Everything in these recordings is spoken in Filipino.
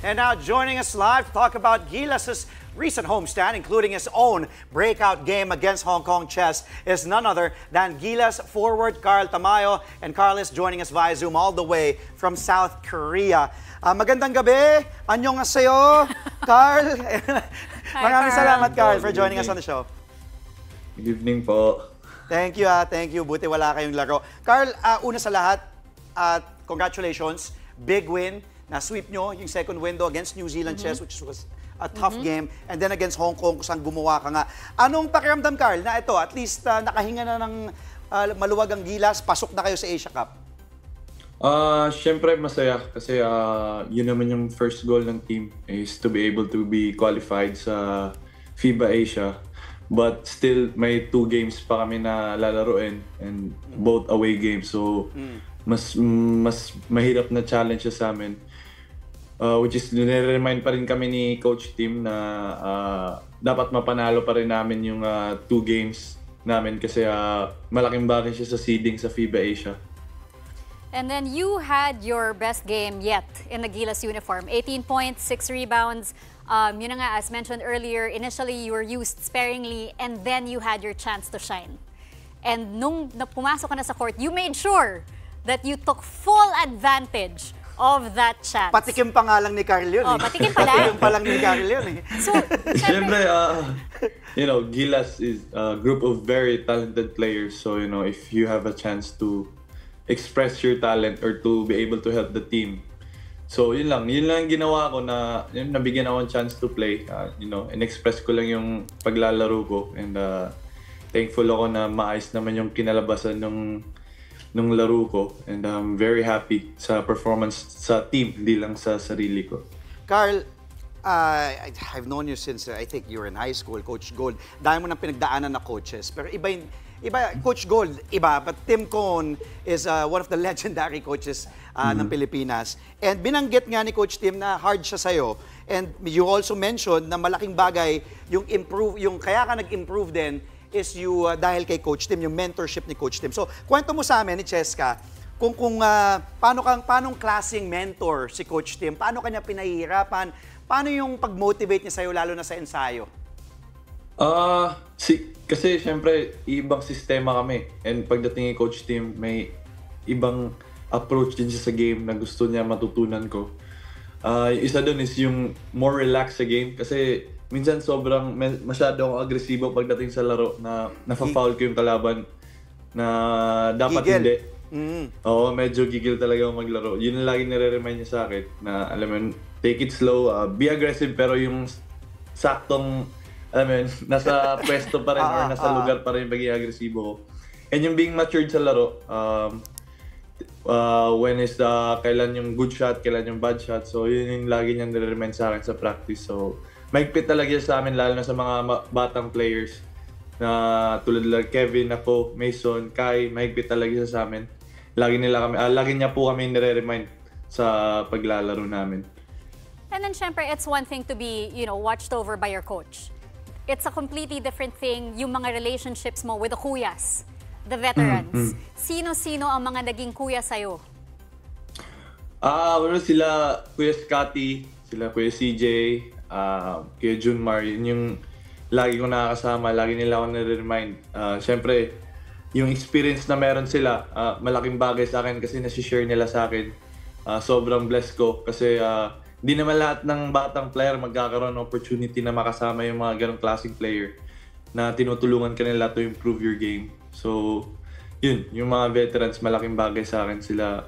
And now joining us live to talk about Gilas' recent homestand, including his own breakout game against Hong Kong Chess, is none other than Gilas forward Carl Tamayo. And Carl is joining us via Zoom all the way from South Korea. Magandang gabi. Annyeonghaseyo, Carl. Maraming salamat, Carl, for joining us on the show. Good evening po. Thank you, thank you. Buti wala kayong laro. Carl, una sa lahat, congratulations. Big win. Na-sweep nyo yung second window against New Zealand Chess, which was a tough game. And then against Hong Kung, kung saan gumawa ka nga. Anong pakiramdam, Carl, na ito, at least nakahinga na ng maluwag ang Gilas, pasok na kayo sa Asia Cup? Siyempre masaya kasi yun naman yung first goal ng team is to be able to be qualified sa FIBA Asia. But still, may 2 games pa kami na lalaruin and both away games. So, mas mahirap na challenge sa amin. Which is, nire-remind pa rin kami ni Coach Tim na dapat mapanalo pa rin namin yung 2 games namin kasi malaking bagay siya sa seeding sa FIBA Asia. And then you had your best game yet in the Gilas uniform. 18 points, 6 rebounds. Yun na nga, as mentioned earlier, initially you were used sparingly and then you had your chance to shine. And nung pumasok ka na sa court, you made sure that you took full advantage of that chance. Patikim pa nga lang ni Carl yun. Oh, patikim pa lang? Patikim pa lang ni Carl yun eh. So, Siyempre, you know, Gilas is a group of very talented players. So, you know, if you have a chance to express your talent or to be able to help the team. So, yun lang ginawa ko na nabigyan ako ng chance to play. You know, in-express ko lang yung paglalaro ko and thankful ako na maayos naman yung kinalabasan nung laro ko and I'm very happy sa performance sa team, hindi lang sa sarili ko. Carl, I've known you since I think you were in high school, Coach Gold. Dahil mo nang pinagdaanan na coaches. Pero iba, Coach Gold, iba. But Tim Cone is one of the legendary coaches ng Pilipinas. And binanggit nga ni Coach Tim na hard siya sa'yo. And you also mentioned na malaking bagay yung kaya ka nag-improve din is dahil kay Coach Tim, yung mentorship ni Coach Tim. So, kwento mo sa amin ni Cheska, kung paano klaseng mentor si Coach Tim, paano kanya pinahihirapan, paano yung pag-motivate niya sa'yo, lalo na sa ensayo? Kasi syempre, ibang sistema kami. And pagdating kay Coach Tim, may ibang approach din siya sa game na gusto niya matutunan ko. Isa doon is yung more relaxed sa game kasi minsan sobrang masyado akong agresibo pagdating sa laro na nafa-foul ko yung kalaban na dapat hindi. Oo, medyo gigil talaga ako maglaro. Yun ang lagi nire-remind niya sa akin na alam mo, take it slow, be aggressive pero yung saktong, alam mo, nasa pwesto pa rin or nasa lugar pa rin pagiging agresibo ko. And yung being matured sa laro, when is kailan yung good shot, kailan yung bad shot. So yun yung lagi niyang nire-remind sa akin sa practice. So mahigpit talaga sa amin, lalo na sa mga batang players na tulad lang Kevin, ako, Mason, Kai, mahigpit talaga sa amin. Lagi niya po kami nire-remind sa paglalaro namin. And then, syempre, it's one thing to be, watched over by your coach. It's a completely different thing, yung mga relationships mo with the kuyas, the veterans. Sino-sino ang mga naging kuya sa'yo? Sila Kuya Scotty, sila Kuya CJ, Kuya Junmar, yun yung lagi ko nakakasama, lagi nila ako nare-remind. Siyempre, yung experience na meron sila, malaking bagay sa akin kasi nasi-share nila sa akin. Sobrang blessed ko kasi hindi naman lahat ng batang player magkakaroon ng opportunity na makasama yung mga ganong klaseng player na tinutulungan ka nila to improve your game. So, yun, yung mga veterans, malaking bagay sa akin. Sila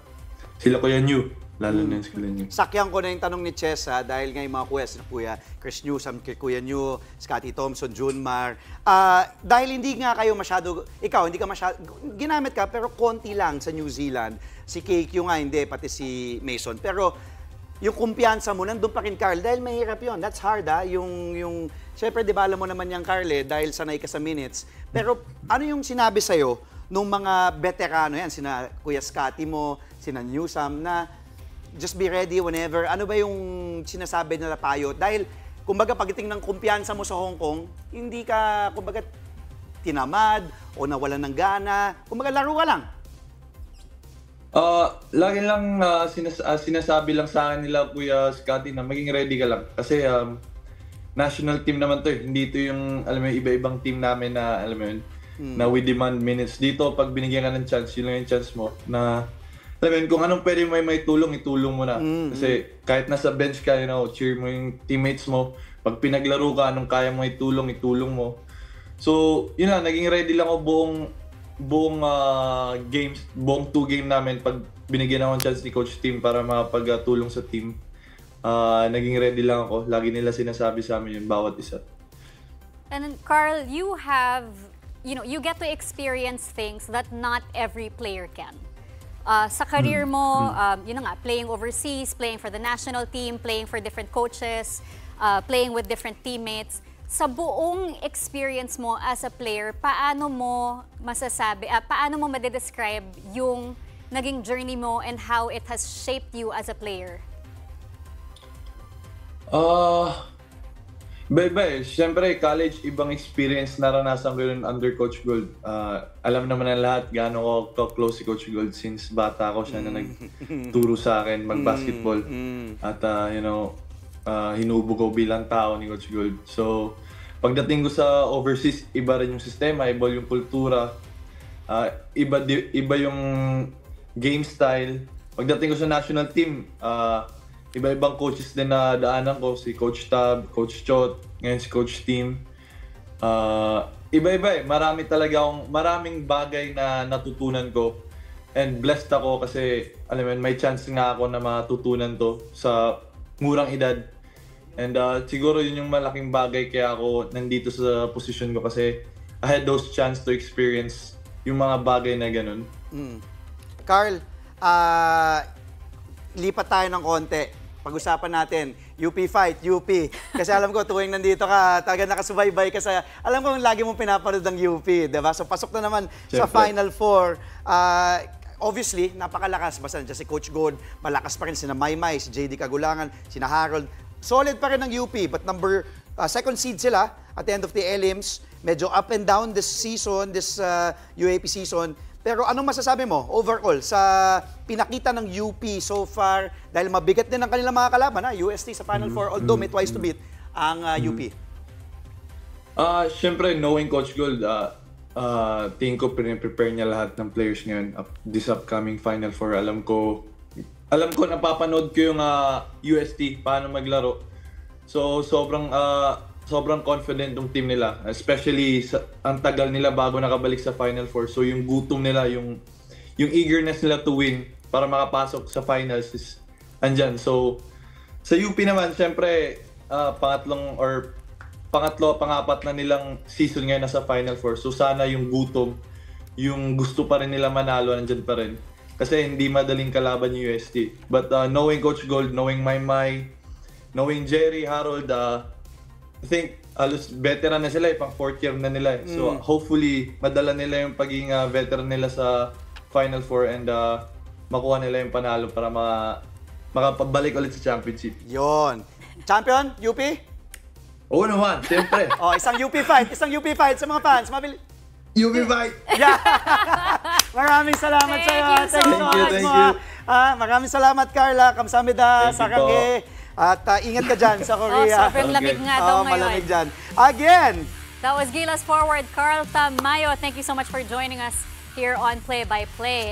Kuya New. Lalo na sila New. Sakyan ko na yung tanong ni Chess dahil nga yung mga Kuya Chris Newsome, Kuya New, Scotty Thompson, Junmar. Dahil hindi nga kayo masyado, hindi ka masyado, ginamit ka pero konti lang sa New Zealand. Si KQ nga hindi, pati si Mason. Pero yung kumpiyansa mo, nandun pa rin, Carl, dahil mahirap yun. That's hard, siyempre, di ba, alam mo naman yan, Carl, dahil sanay ka sa minutes. Pero ano yung sinabi sa'yo nung mga veterano yan, sina Kuya Scotty mo, sina Newsome, na just be ready whenever. Ano ba yung sinasabi nila payo? Dahil, kumbaga, pagdating ng kumpiyansa mo sa Hong Kong, hindi ka, kumbaga, tinamad o nawalan ng gana. Kumbaga, laro ka lang. Lagi lang sinasabi lang sa akin nila Kuya Scotty na maging ready ka lang. Kasi national team naman to eh. Hindi to yung, alam mo, iba-ibang team namin na, alam mo yun, na we demand minutes. Dito, pag binigyan ka ng chance, yun lang yung chance mo na, alam mo yun, kung anong pwede may tulong, itulong mo na. Kasi kahit nasa bench ka, cheer mo yung teammates mo. Pag pinaglaro ka, anong kaya mo itulong mo. So, yun na, naging ready lang ako buong games, buong 2 game namin pag binigyan ako ng chance ni Coach Tim para makapagtulong sa team. Naging ready lang ako. Lagi nila sinasabi sa amin yun, bawat isa. And then, Carl, you get to experience things that not every player can. Sa career mo, yun na nga, playing overseas, playing for the national team, playing for different coaches, playing with different teammates. Sa buong experience mo as a player, paano mo madedescribe yung naging journey mo and how it has shaped you as a player? Siyempre, college, ibang experience naranasan ko yun under Coach Gold. Alam naman ng lahat gaano ko close si Coach Gold since bata ako siya na nagturo sa akin mag-basketball. At hinubo ko bilang tao ni Coach Gold. So, pagdating ko sa overseas, iba rin yung sistema, iba yung kultura, iba yung game style. Pagdating ko sa national team, iba-ibang coaches din na daanan ko, si Coach Tab, Coach Chot, ngayon si Coach Tim. Iba-iba eh, maraming bagay na natutunan ko. And blessed ako kasi, alam mo, may chance nga ako na matutunan to sa murang edad. And siguro yun yung malaking bagay kaya ako nandito sa position ko kasi I had those chance to experience yung mga bagay na ganun. Carl, lipat tayo ng konti. Pag-usapan natin, UP fight, UP. Kasi alam ko, tuwing nandito ka, talaga nakasubaybay ka sa, alam ko lagi mong pinapanood ng UP, diba? So pasok na naman sa Final Four. Obviously, napakalakas. Basta nandiyan si Coach Gold, malakas pa rin sina Maymay, si JD Kagulangan, sina Harold. Solid pa rin ng UP, but second seed sila at the end of the elims. Medyo up and down this season, this UAP season. Pero anong masasabi mo overall sa pinakita ng UP so far? Dahil mabigat din ang kanilang mga kalaban, UST sa Final Four, although may twice to beat ang UP. Siyempre, knowing Coach Gold, tingin ko prepare niya lahat ng players ngayon this upcoming Final Four. Alam ko napapanood ko yung UST, paano maglaro. So, sobrang confident yung team nila. Especially, ang tagal nila bago nakabalik sa Final Four. So, yung gutom nila, yung eagerness nila to win para makapasok sa finals is andyan. So, sa UP naman, syempre, pangapat na nilang season ngayon nasa Final Four. So, sana yung gutom, yung gusto pa rin nila manalo, andyan pa rin. Kasi hindi madaling kalaban yung UST. But knowing Coach Gold, knowing Maymay, knowing Jerry, Harold, I think veteran na sila, pang 4th year na nila. So hopefully, madala nila yung pagiging veteran nila sa Final Four and makuha nila yung panalo para makapabalik ulit sa championship. Yon. Champion, UP? Oo naman, siyempre. Isang UP fight sa mga fans. UP fight! Yeah. Maraming salamat sa iyo. Thank you. Maraming salamat, Carla. Kamsamida, Saranghe. At ingat ka dyan sa Korea. Sobrang lamig nga daw ngayon. Malamig dyan. Again! That was Gilas forward Carl Tamayo. Thank you so much for joining us here on Play by Play.